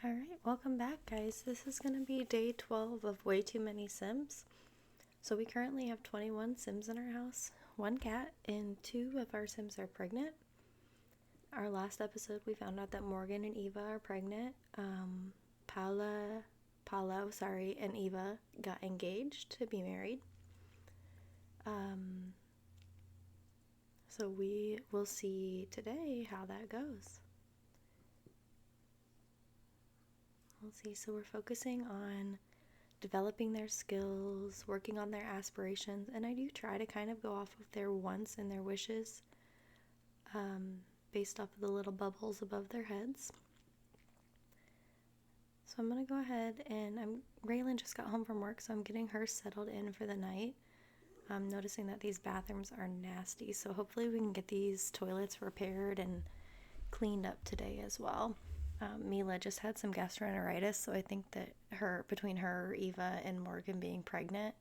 Alright, welcome back, guys. This is going to be day 12 of Way Too Many Sims. So, we currently have 21 Sims in our house, one cat, and two of our Sims are pregnant. Our last episode, we found out that Morgan and Eva are pregnant. Paolo, and Eva got engaged to be married. So, we will see today how that goes. We'll see. So, we're focusing on developing their skills, working on their aspirations, and I do try to kind of go off of their wants and their wishes based off of the little bubbles above their heads. So I'm going to go ahead and Raylan just got home from work, so I'm getting her settled in for the night. I'm noticing that these bathrooms are nasty, so hopefully we can get these toilets repaired and cleaned up today as well. Mila just had some gastroenteritis, so I think that between her, Eva, and Morgan being pregnant,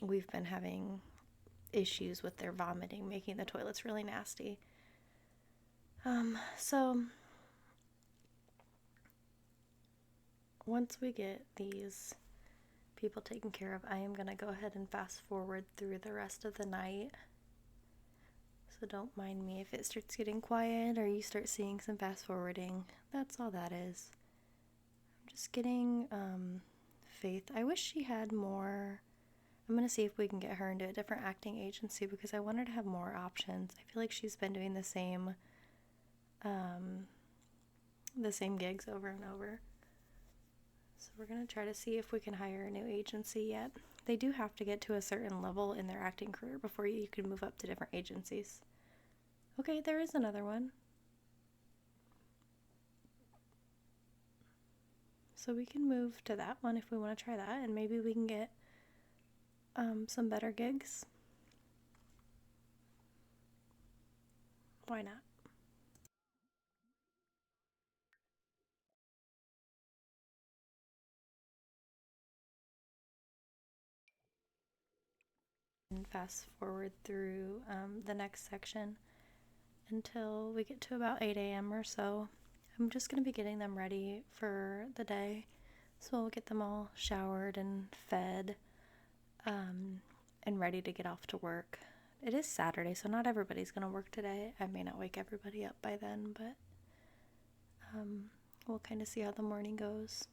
we've been having issues with their vomiting, making the toilets really nasty. So once we get these people taken care of, I am going to go ahead and fast forward through the rest of the night. So don't mind me if it starts getting quiet or you start seeing some fast forwarding. That's all that is. I'm just getting Faith. I wish she had more. I'm going to see if we can get her into a different acting agency because I want her to have more options. I feel like she's been doing the same gigs over and over. So we're going to try to see if we can hire a new agency yet. They do have to get to a certain level in their acting career before you can move up to different agencies. Okay, there is another one. So we can move to that one if we want to try that, and maybe we can get some better gigs. Why not? And fast forward through the next section until we get to about 8 a.m. or so. I'm just going to be getting them ready for the day. So we'll get them all showered and fed and ready to get off to work. It is Saturday, so not everybody's going to work today. I may not wake everybody up by then, but we'll kind of see how the morning goes.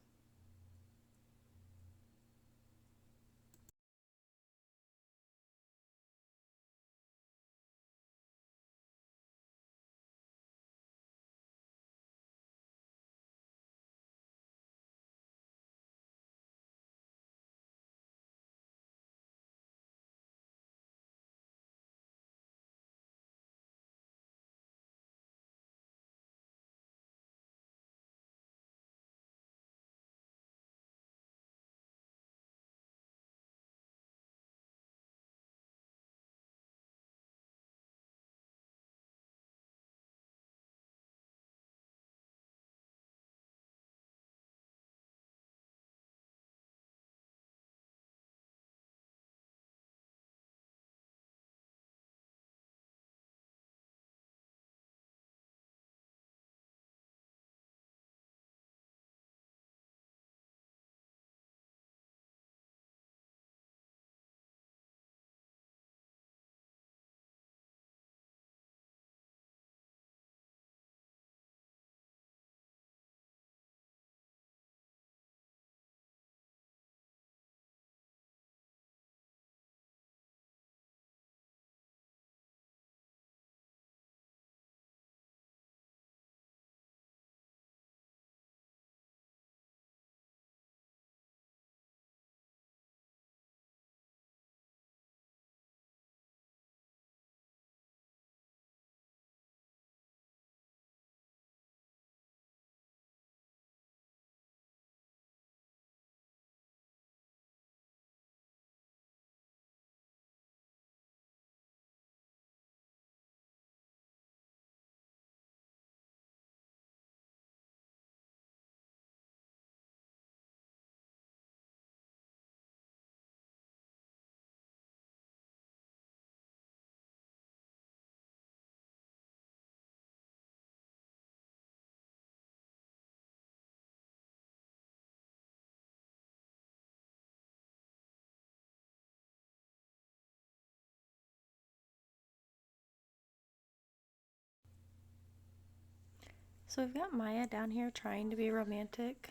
So we've got Maya down here trying to be romantic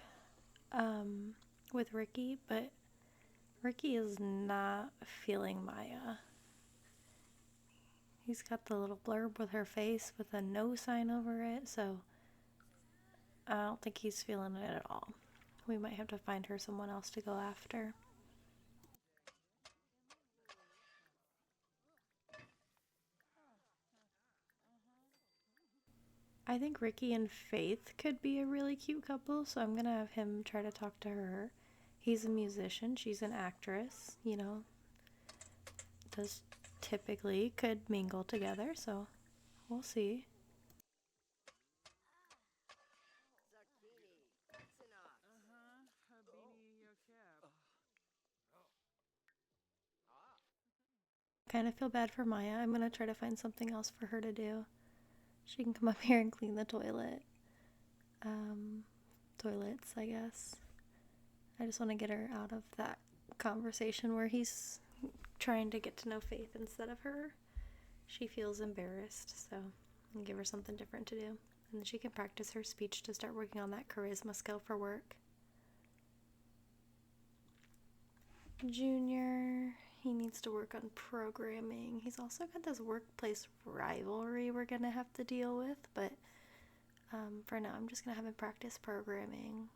with Ricky, but Ricky is not feeling Maya. He's got the little blurb with her face with a no sign over it, so I don't think he's feeling it at all. We might have to find her someone else to go after. I think Ricky and Faith could be a really cute couple, so I'm gonna have him try to talk to her. He's a musician, she's an actress, you know, those typically could mingle together, so we'll see. Kind of feel bad for Maya. I'm gonna try to find something else for her to do. She can come up here and clean the toilet. Toilets, I guess. I just want to get her out of that conversation where he's trying to get to know Faith instead of her. She feels embarrassed, so I'll give her something different to do. And then she can practice her speech to start working on that charisma skill for work. Junior, he needs to work on programming. He's also got this workplace rivalry we're gonna have to deal with, but for now I'm just gonna have him practice programming.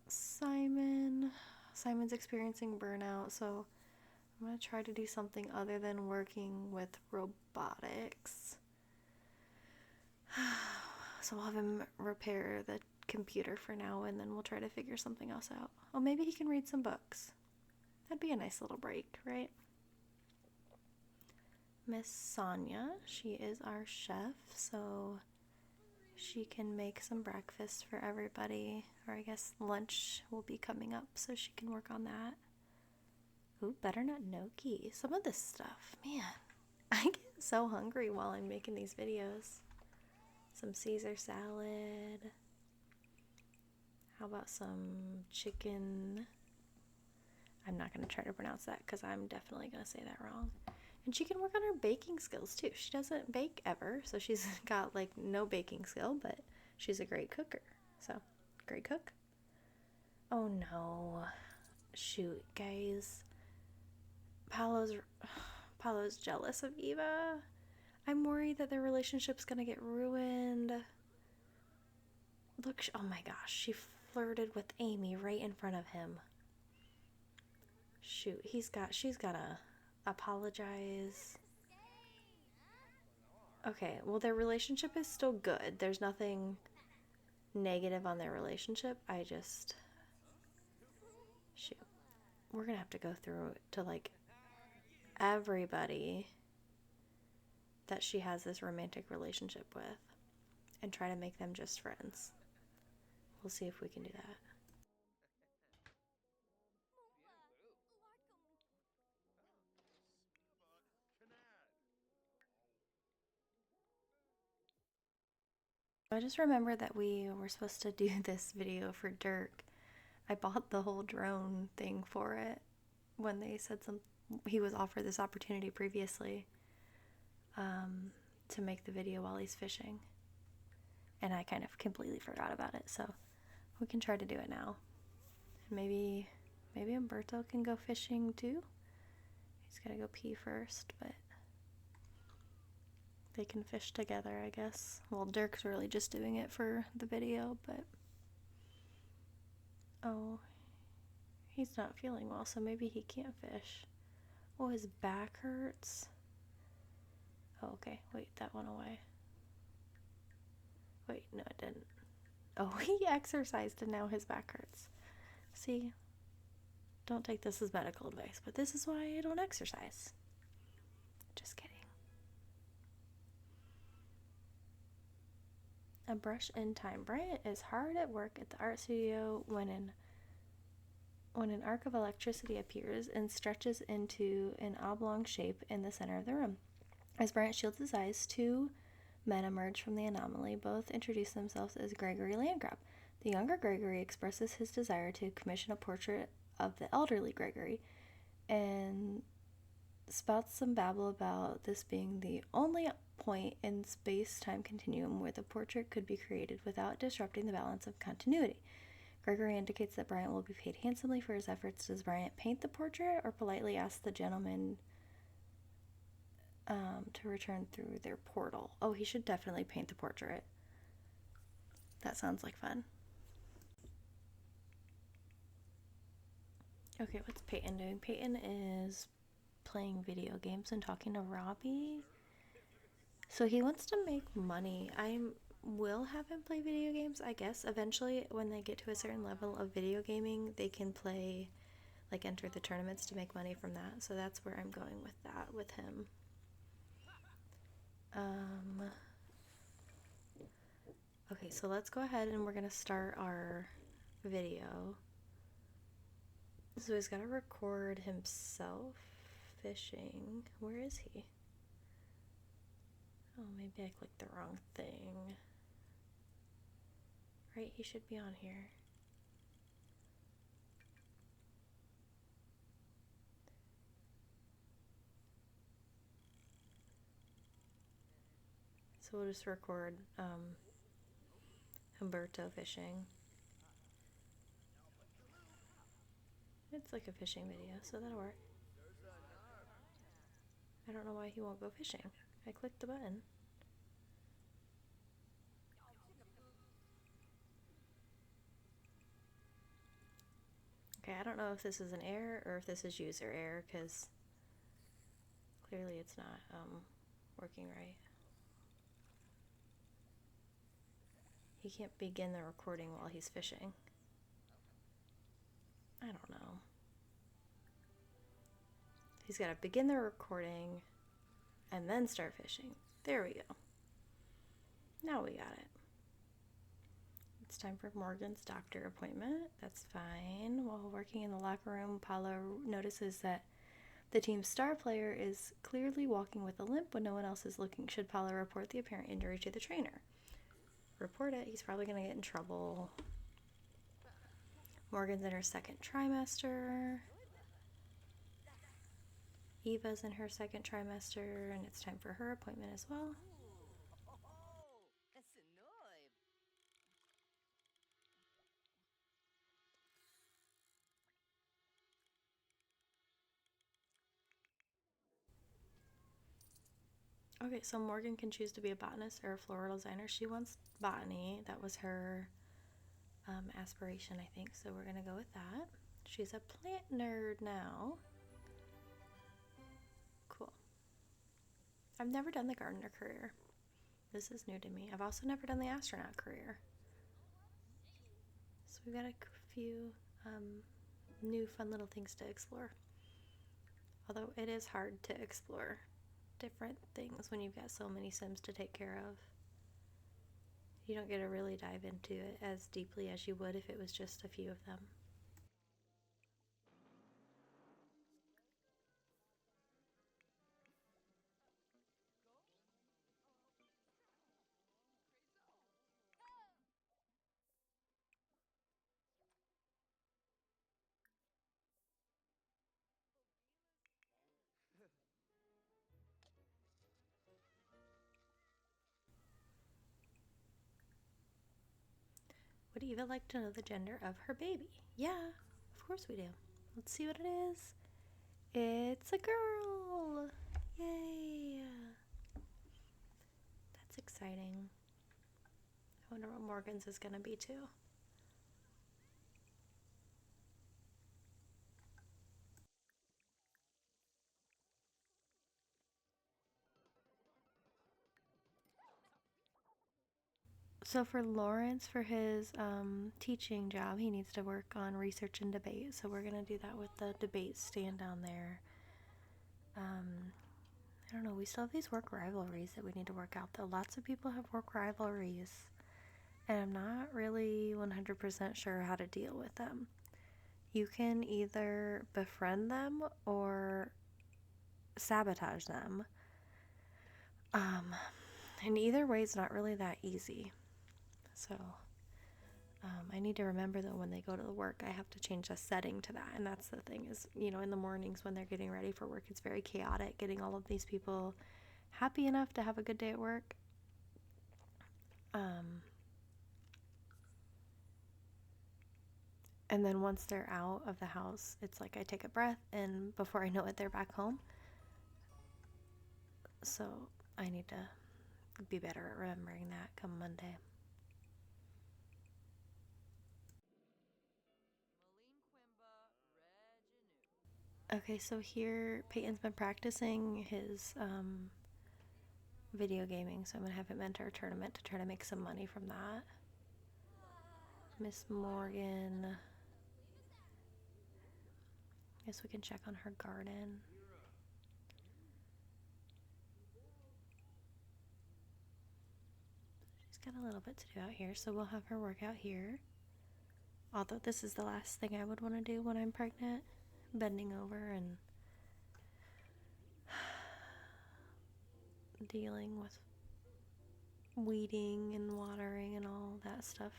Simon's experiencing burnout, so I'm gonna try to do something other than working with robotics. So I'll have him repair the computer for now, and then we'll try to figure something else out. Oh, maybe he can read some books. That'd be a nice little break, right? Miss Sonia, she is our chef, so she can make some breakfast for everybody, or I guess lunch will be coming up, so she can work on that. Ooh, butternut gnocchi. Some of this stuff, man, I get so hungry while I'm making these videos. Some Caesar salad. How about some chicken? I'm not going to try to pronounce that because I'm definitely going to say that wrong. And she can work on her baking skills too. She doesn't bake ever, so she's got like no baking skill, but she's a great cooker. So, great cook. Oh no. Shoot, guys. Paolo's jealous of Eva. I'm worried that their relationship's gonna get ruined. Look, oh my gosh, she flirted with Amy right in front of him. Shoot, she's gotta apologize. Okay, well, their relationship is still good. There's nothing negative on their relationship. Shoot. We're gonna have to go through to like everybody that she has this romantic relationship with and try to make them just friends. We'll see if we can do that. I just remember that we were supposed to do this video for Dirk. I bought the whole drone thing for it when they said he was offered this opportunity previously to make the video while he's fishing. And I kind of completely forgot about it, so we can try to do it now. Maybe Umberto can go fishing too. He's gotta go pee first, but they can fish together, I guess. Well, Dirk's really just doing it for the video, but oh, he's not feeling well, so maybe he can't fish. Oh, his back hurts. Oh, okay. Wait, that went away. Wait, no, it didn't. Oh, he exercised and now his back hurts. See? Don't take this as medical advice, but this is why I don't exercise. Just kidding. A brush in time. Bryant is hard at work at the art studio when an arc of electricity appears and stretches into an oblong shape in the center of the room. As Bryant shields his eyes, two men emerge from the anomaly. Both introduce themselves as Gregory Landgrab. The younger Gregory expresses his desire to commission a portrait of the elderly Gregory and spouts some babble about this being the only point in space-time continuum where the portrait could be created without disrupting the balance of continuity. Gregory indicates that Bryant will be paid handsomely for his efforts. Does Bryant paint the portrait or politely ask the gentleman to return through their portal? Oh, he should definitely paint the portrait. That sounds like fun. Okay, what's Peyton doing? Peyton is playing video games and talking to Robbie. So he wants to make money. I will have him play video games, I guess. Eventually, when they get to a certain level of video gaming, they can play, like, enter the tournaments to make money from that. So that's where I'm going with that with him. Okay, so let's go ahead and we're going to start our video. So he's got to record himself fishing. Where is he? Oh, maybe I clicked the wrong thing. Right, he should be on here. So we'll just record Humberto fishing. It's like a fishing video, so that'll work. I don't know why he won't go fishing. I clicked the button. Okay, I don't know if this is an error or if this is user error, because clearly it's not working right. He can't begin the recording while he's fishing. I don't know. He's got to begin the recording and then start fishing. There we go. Now we got it. It's time for Morgan's doctor appointment. That's fine. While working in the locker room, Paula notices that the team's star player is clearly walking with a limp when no one else is looking. Should Paula report the apparent injury to the trainer? Report it. He's probably going to get in trouble. Morgan's in her second trimester. Eva's in her second trimester, and it's time for her appointment as well. Okay, so Morgan can choose to be a botanist or a floral designer. She wants botany. That was her aspiration, I think, so we're going to go with that. She's a plant nerd now. Cool. I've never done the gardener career. This is new to me. I've also never done the astronaut career. So we've got a few new fun little things to explore. Although it is hard to explore different things when you've got so many Sims to take care of. You don't get to really dive into it as deeply as you would if it was just a few of them. Would Eva like to know the gender of her baby? Yeah, of course we do. Let's see what it is. It's a girl! Yay! That's exciting. I wonder what Morgan's is gonna be too. So for Lawrence, for his teaching job, he needs to work on research and debate. So we're gonna do that with the debate stand down there. I don't know, we still have these work rivalries that we need to work out though. Lots of people have work rivalries, and I'm not really 100% sure how to deal with them. You can either befriend them or sabotage them. And either way, it's not really that easy. So I need to remember that when they go to the work, I have to change the setting to that. And that's the thing is, you know, in the mornings when they're getting ready for work, it's very chaotic getting all of these people happy enough to have a good day at work. And then once they're out of the house, it's like I take a breath, and before I know it, they're back home. So I need to be better at remembering that come Monday. Okay, so here Peyton's been practicing his video gaming, so I'm gonna have him enter a tournament to try to make some money from that. Miss Morgan. Guess we can check on her garden. She's got a little bit to do out here, so we'll have her work out here. Although this is the last thing I would want to do when I'm pregnant, bending over and dealing with weeding and watering and all that stuff.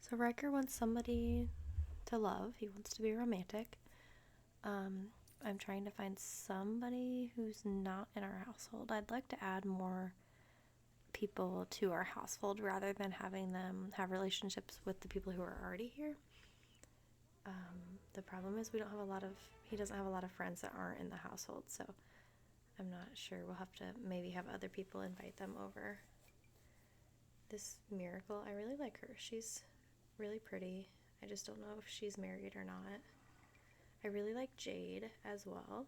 So Riker wants somebody to love. He wants to be romantic. I'm trying to find somebody who's not in our household. I'd like to add more people to our household rather than having them have relationships with the people who are already here. The problem is he doesn't have a lot of friends that aren't in the household, so I'm not sure. We'll have to maybe have other people invite them over. This Miracle, I really like her. She's really pretty. I just don't know if she's married or not. I really like Jade as well.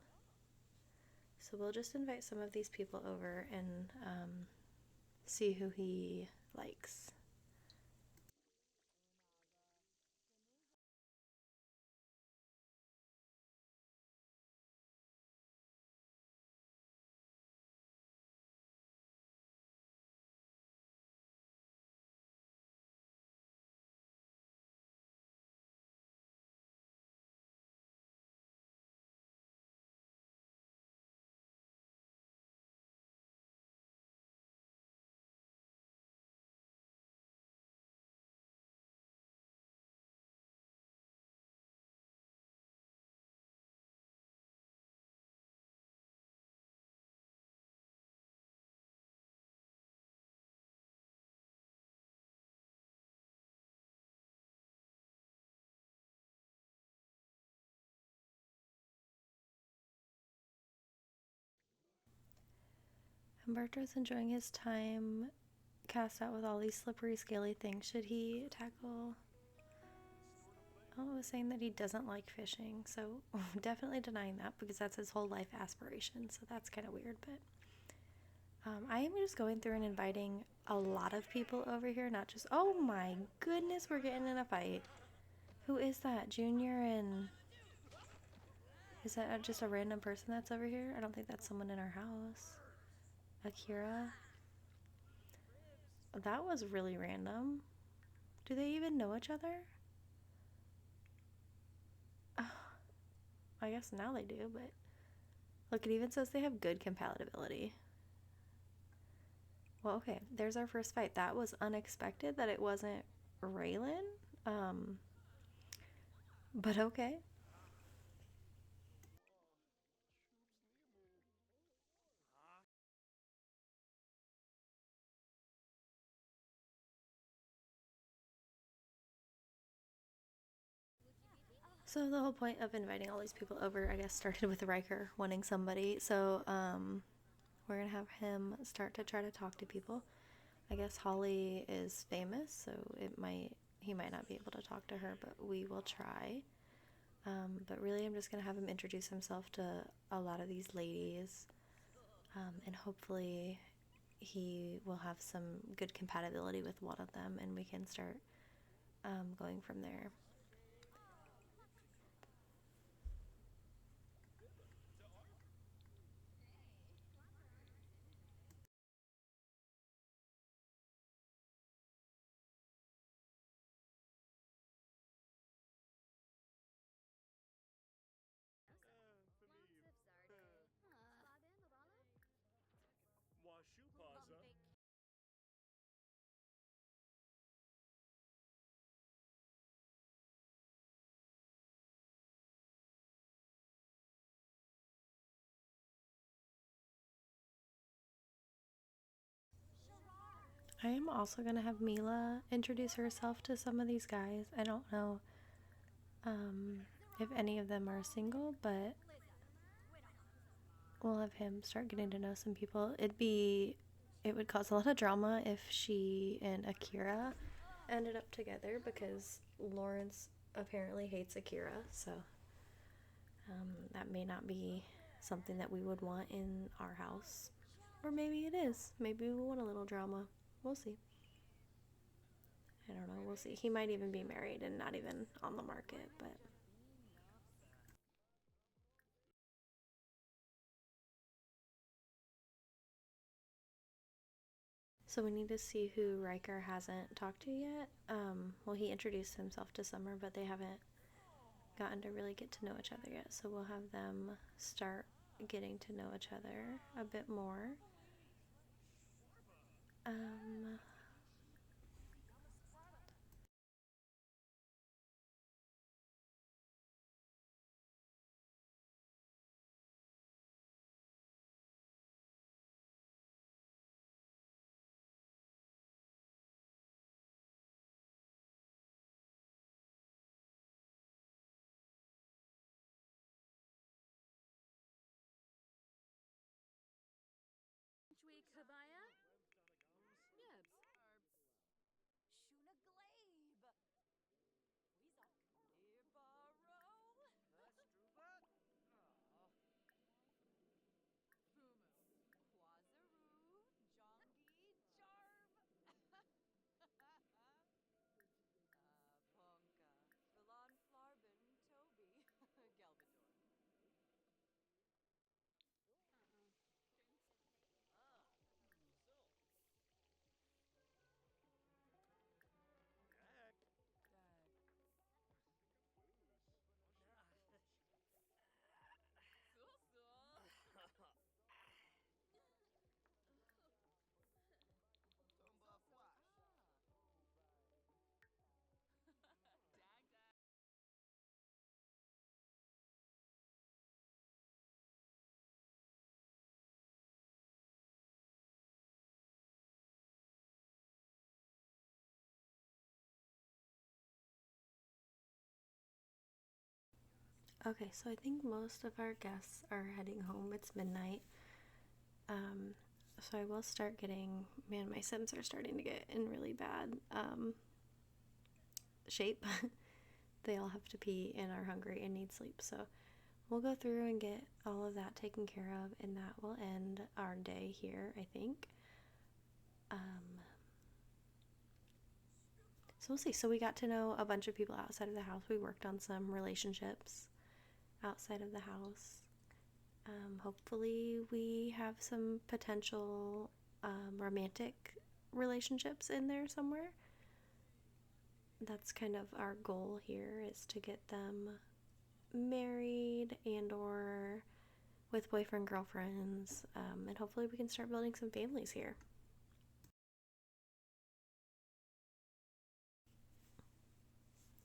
So we'll just invite some of these people over and see who he likes. Humberto's enjoying his time cast out with all these slippery, scaly things. Should he tackle? Oh, I was saying that he doesn't like fishing, so definitely denying that because that's his whole life aspiration. So that's kind of weird, but I am just going through and inviting a lot of people over here, not just. Oh my goodness, we're getting in a fight. Who is that? Junior and. Is that just a random person that's over here? I don't think that's someone in our house. Akira. That was really random. Do they even know each other? I guess now they do, but look, it even says they have good compatibility. Well, okay, there's our first fight. That was unexpected that it wasn't Raylan. But okay. So the whole point of inviting all these people over, I guess, started with Riker wanting somebody. So we're gonna have him start to try to talk to people. I guess Holly is famous, so he might not be able to talk to her, but we will try. But really, I'm just gonna have him introduce himself to a lot of these ladies, and hopefully, he will have some good compatibility with one of them, and we can start going from there. I am also going to have Mila introduce herself to some of these guys. I don't know if any of them are single, but we'll have him start getting to know some people. It would cause a lot of drama if she and Akira ended up together because Lawrence apparently hates Akira, so that may not be something that we would want in our house. Or maybe it is. Maybe we want a little drama. We'll see. I don't know. We'll see. He might even be married and not even on the market, but. So we need to see who Riker hasn't talked to yet. Well, he introduced himself to Summer, but they haven't gotten to really get to know each other yet. So we'll have them start getting to know each other a bit more. Um, okay, so I think most of our guests are heading home. It's midnight. Um, so I will start getting. Man, my Sims are starting to get in really bad shape. They all have to pee and are hungry and need sleep. So we'll go through and get all of that taken care of, and that will end our day here, I think. So we'll see. So we got to know a bunch of people outside of the house. We worked on some relationships outside of the house. Hopefully, we have some potential romantic relationships in there somewhere. That's kind of our goal here, is to get them married and or with boyfriend girlfriends, and hopefully we can start building some families here.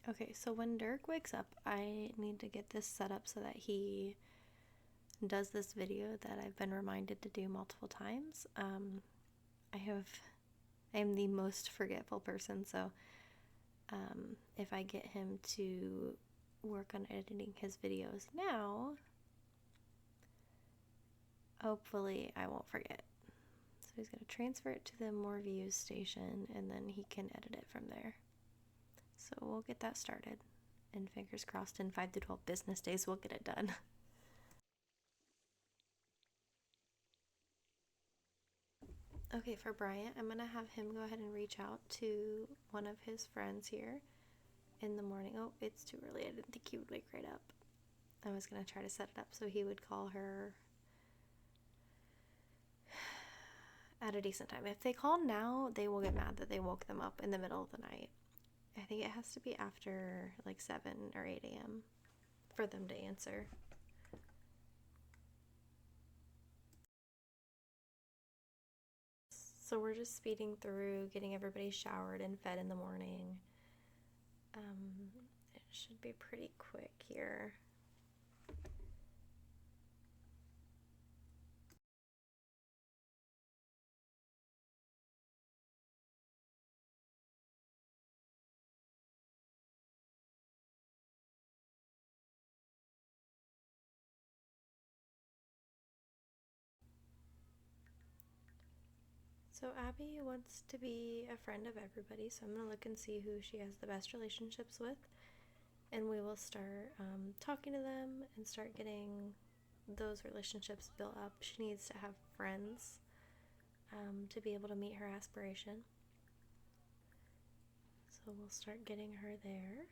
Okay, so when Dirk wakes up, I need to get this set up so that he does this video that I've been reminded to do multiple times. I am the most forgetful person, so if I get him to work on editing his videos now, hopefully I won't forget. So he's going to transfer it to the more views station, and then he can edit it from there. So we'll get that started, and fingers crossed in 5 to 12 business days we'll get it done. Okay, for Bryant, I'm going to have him go ahead and reach out to one of his friends here in the morning. Oh, it's too early. I didn't think he would wake right up. I was going to try to set it up so he would call her at a decent time. If they call now, they will get mad that they woke them up in the middle of the night. I think it has to be after like 7 or 8 a.m. for them to answer. So we're just speeding through, getting everybody showered and fed in the morning. It should be pretty quick here. So Abby wants to be a friend of everybody, so I'm going to look and see who she has the best relationships with, and we will start talking to them and start getting those relationships built up. She needs to have friends to be able to meet her aspiration. So we'll start getting her there.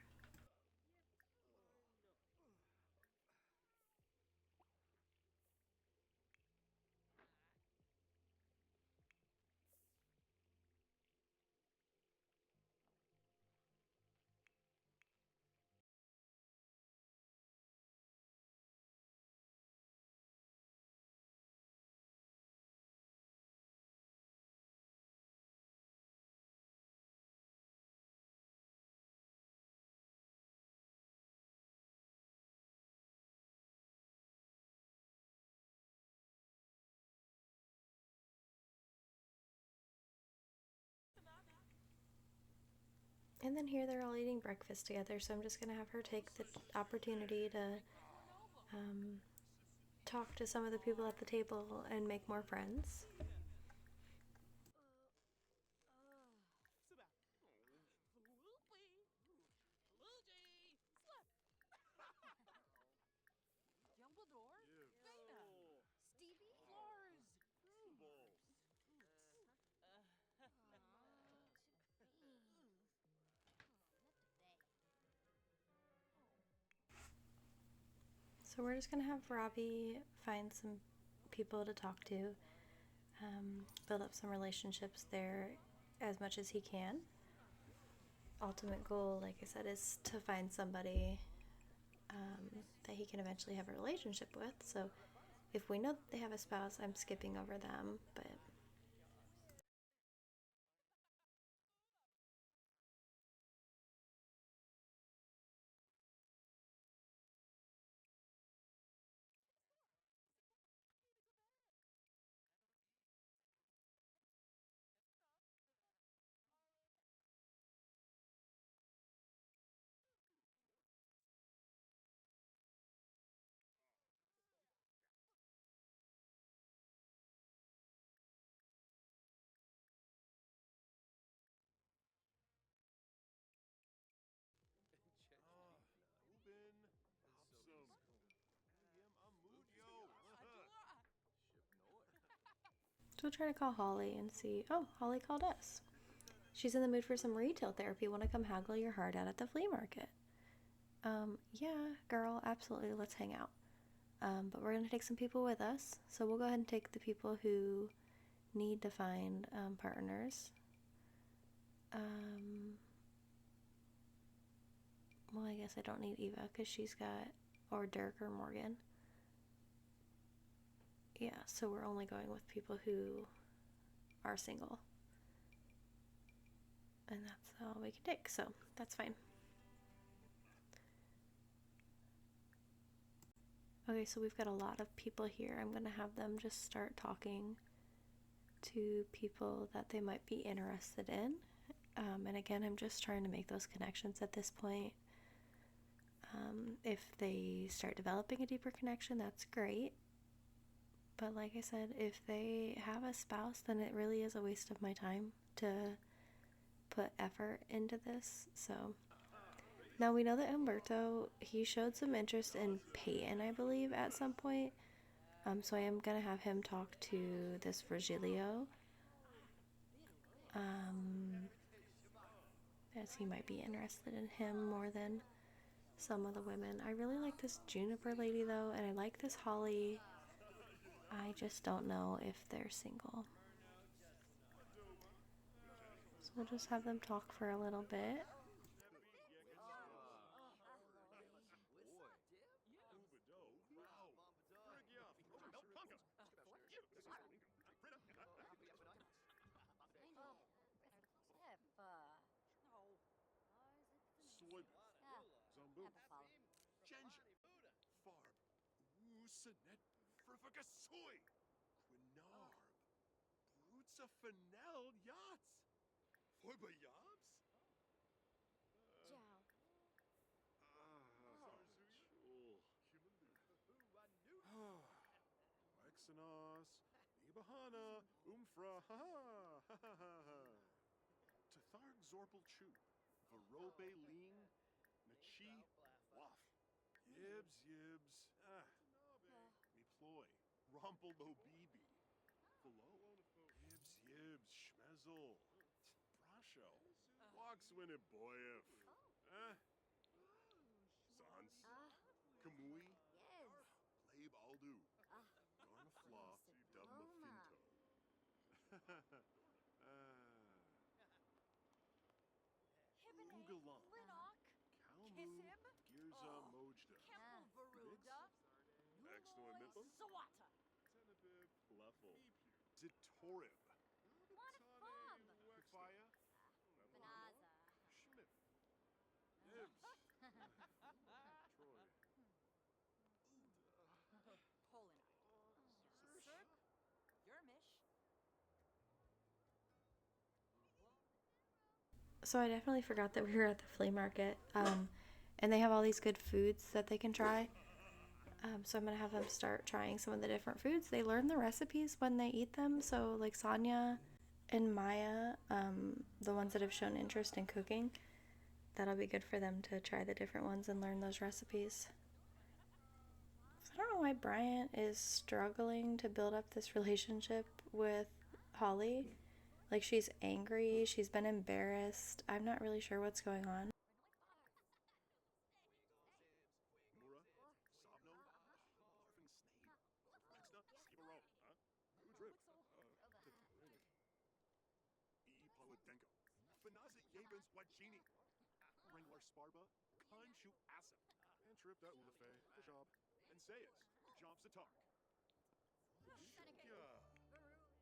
And then here they're all eating breakfast together, so I'm just going to have her take the opportunity to talk to some of the people at the table and make more friends. So we're just going to have Robbie find some people to talk to, build up some relationships there as much as he can. Ultimate goal, like I said, is to find somebody that he can eventually have a relationship with. So if we know that they have a spouse, I'm skipping over them, but so we'll try to call Holly and see. Oh, Holly called us. She's in the mood for some retail therapy. Want to come haggle your heart out at the flea market? Yeah, girl, absolutely. Let's hang out. But we're going to take some people with us. So we'll go ahead and take the people who need to find partners. Well, I guess I don't need Eva because she's got, or Dirk or Morgan. Yeah, so we're only going with people who are single. And that's all we can take, so that's fine. Okay, so we've got a lot of people here. I'm going to have them just start talking to people that they might be interested in. And again, I'm just trying to make those connections at this point. If they start developing a deeper connection, that's great. But like I said, if they have a spouse, then it really is a waste of my time to put effort into this. So now we know that Umberto, he showed some interest in Peyton, I believe, at some point. So I am going to have him talk to this Virgilio. As he might be interested in him more than some of the women. I really like this Juniper lady, though, and I like this Holly. I just don't know if they're single. So we'll just have them talk for a little bit. Tatharg Zorpal Chew, Varobe Lean, Nachi, Waff, Yibs, Yibs, Me Ploy, Rumpel Lo Bibi, Velo, Yibs, Yibs, Schmezel, Brasho, Waxwin Boyev, Sans, Kamui, Labe Aldu, Garnafla, Dubma Finto. Ugalan, Kalmu, Girza Mojda, Veruda, Exnoy Mipum, Sawata, Tenebib, Leffel, Zitorib, Kufaya, Benaza, Schmidt, Ibs, Troy, Polonite, Yermish. So I definitely forgot that we were at the flea market. And they have all these good foods that they can try. So I'm going to have them start trying some of the different foods. They learn the recipes when they eat them. So, like Sonia and Maya, the ones that have shown interest in cooking, that'll be good for them to try the different ones and learn those recipes. So I don't know why Bryant is struggling to build up this relationship with Holly. Like, she's angry, she's been embarrassed. I'm not really sure what's going on. Mura, Sabno, Larvin Snade, Rexna, Skibaro, Udrip, Poedenko, Finaza Yabens Wajini, Wrangler Sparba, Kanshu Asa, and Trip that Ulafe, the job, and Sayas, Job Satark. Yeah. Janice.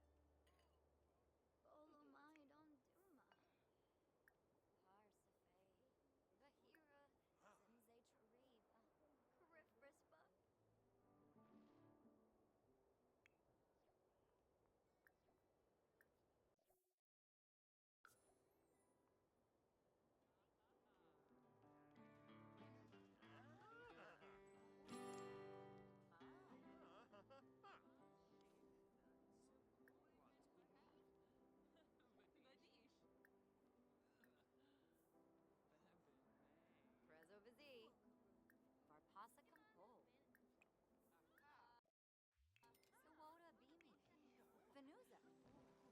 Janganis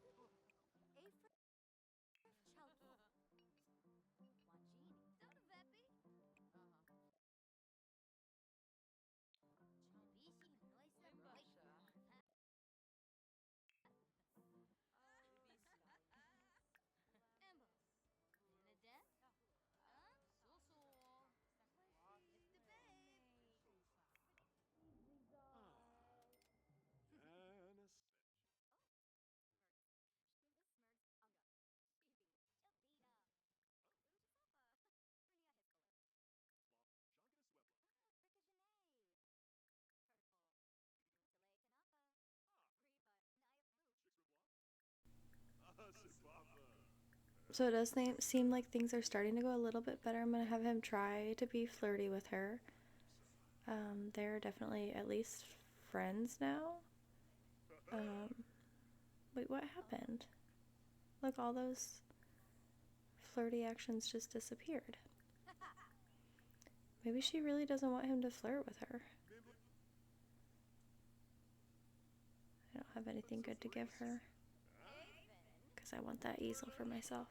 Webla. So it does seem like things are starting to go a little bit better. I'm going to have him try to be flirty with her. They're definitely at least friends now. Wait, what happened? Look, all those flirty actions just disappeared. Maybe she really doesn't want him to flirt with her. I don't have anything good to give her, because I want that easel for myself.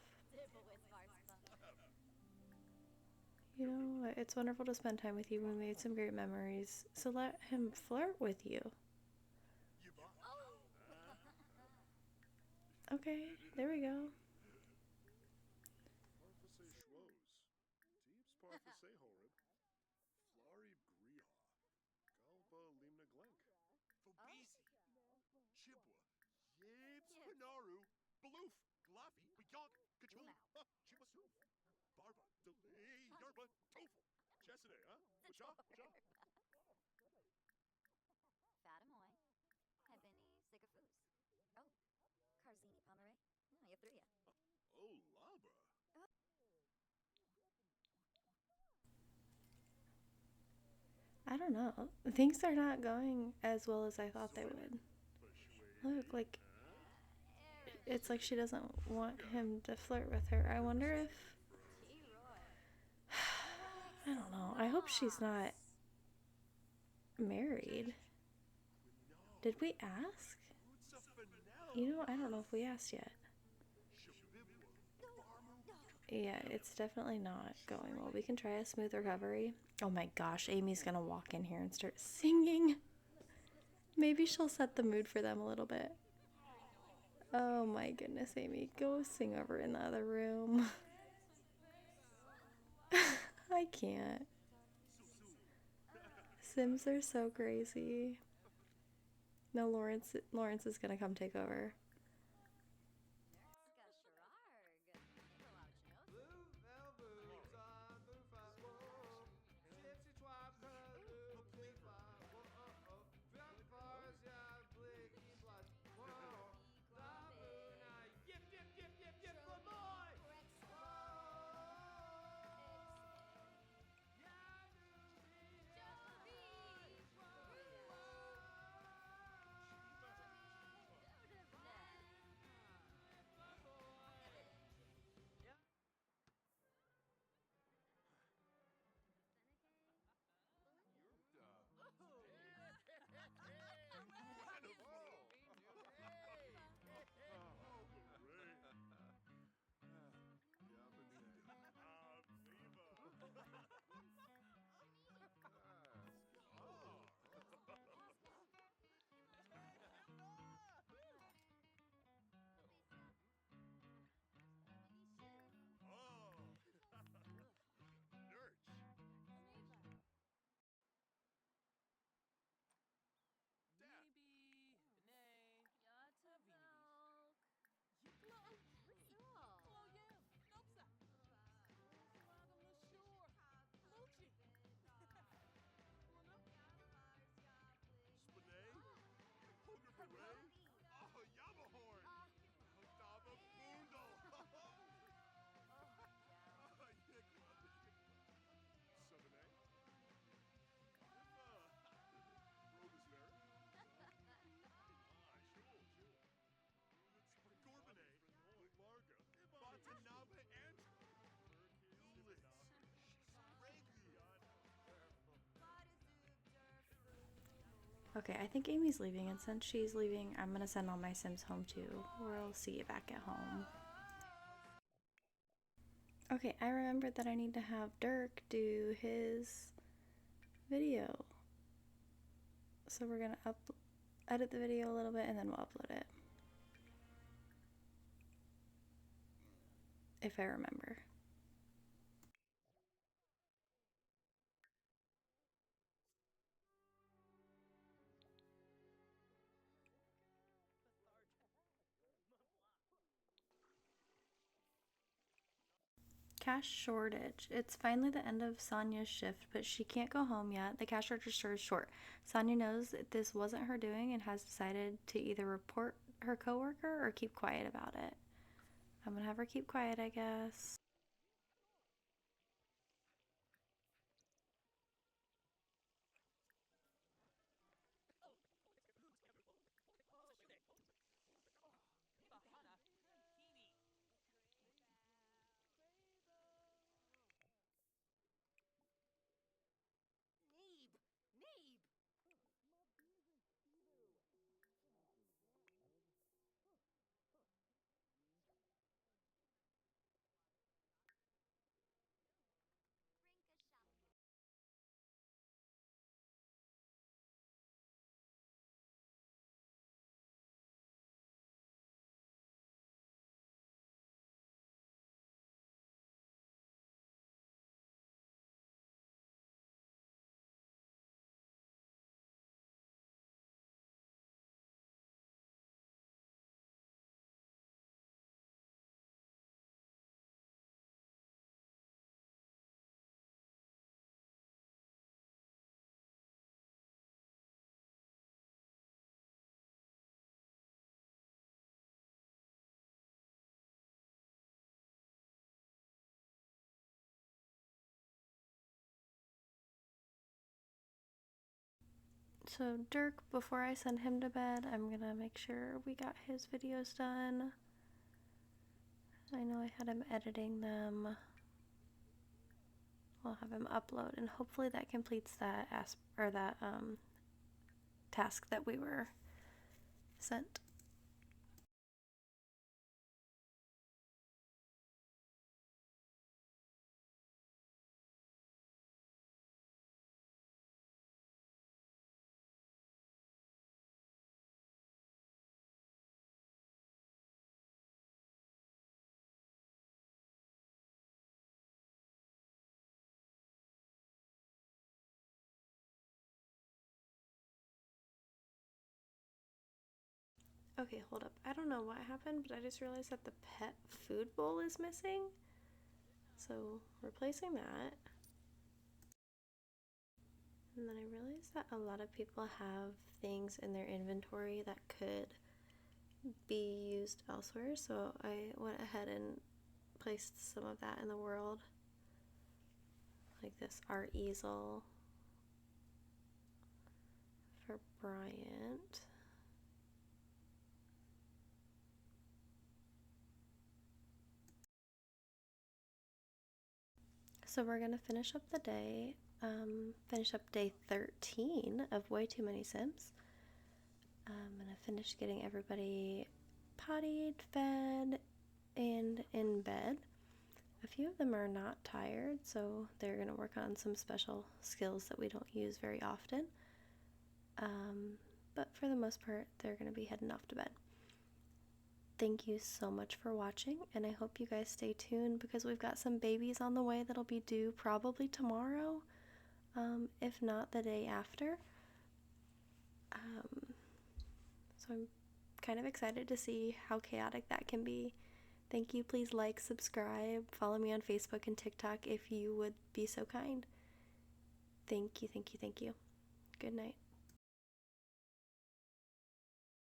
You know, it's wonderful to spend time with you. We made some great memories. So let him flirt with you. Okay, there we go. Parfase Schwoz, Deeps Parfase Horib, Flarib Griha, Galba Limna Glenk, Fobizi, Chibwa, Yibs Panaru, Baloof, Glaffy, Beyonk, Kachul, Chimasu, Barba, Delay, Yerba, Tofu, Chesade, huh? Wacha? Oh, Laba. I don't know. Things are not going as well as I thought they would. Look, like, it's like she doesn't want him to flirt with her. I wonder if I don't know. I hope she's not married. Did we ask? I don't know if we asked yet. Yeah, it's definitely not going well. We can try a smooth recovery. Oh my gosh, Amy's gonna walk in here and start singing. Maybe she'll set the mood for them a little bit. Oh my goodness, Amy, go sing over in the other room. I can't. Sims are so crazy. No, Lawrence is gonna come take over. Okay, I think Amy's leaving, and since she's leaving, I'm gonna send all my Sims home too. We'll see you back at home. Okay, I remembered that I need to have Dirk do his video. So we're gonna edit the video a little bit and then we'll upload it. If I remember. Cash shortage. It's finally the end of Sonia's shift, but she can't go home yet. The cash register is short. Sonia knows that this wasn't her doing and has decided to either report her coworker or keep quiet about it. I'm gonna have her keep quiet, I guess. So, Dirk, before I send him to bed, I'm gonna make sure we got his videos done. I know I had him editing them. I'll have him upload, and hopefully that completes that task that we were sent. Okay, hold up. I don't know what happened, but I just realized that the pet food bowl is missing. So, replacing that. And then I realized that a lot of people have things in their inventory that could be used elsewhere. So, I went ahead and placed some of that in the world. Like this art easel for Bryant. So we're gonna finish up the day, finish up day 13 of Way Too Many Sims. I'm gonna finish getting everybody pottied, fed, and in bed. A few of them are not tired, so they're gonna work on some special skills that we don't use very often. But for the most part, they're gonna be heading off to bed. Thank you so much for watching, and I hope you guys stay tuned because we've got some babies on the way that'll be due probably tomorrow, if not the day after. So I'm kind of excited to see how chaotic that can be. Thank you. Please like, subscribe, follow me on Facebook and TikTok if you would be so kind. Thank you, thank you, thank you. Good night.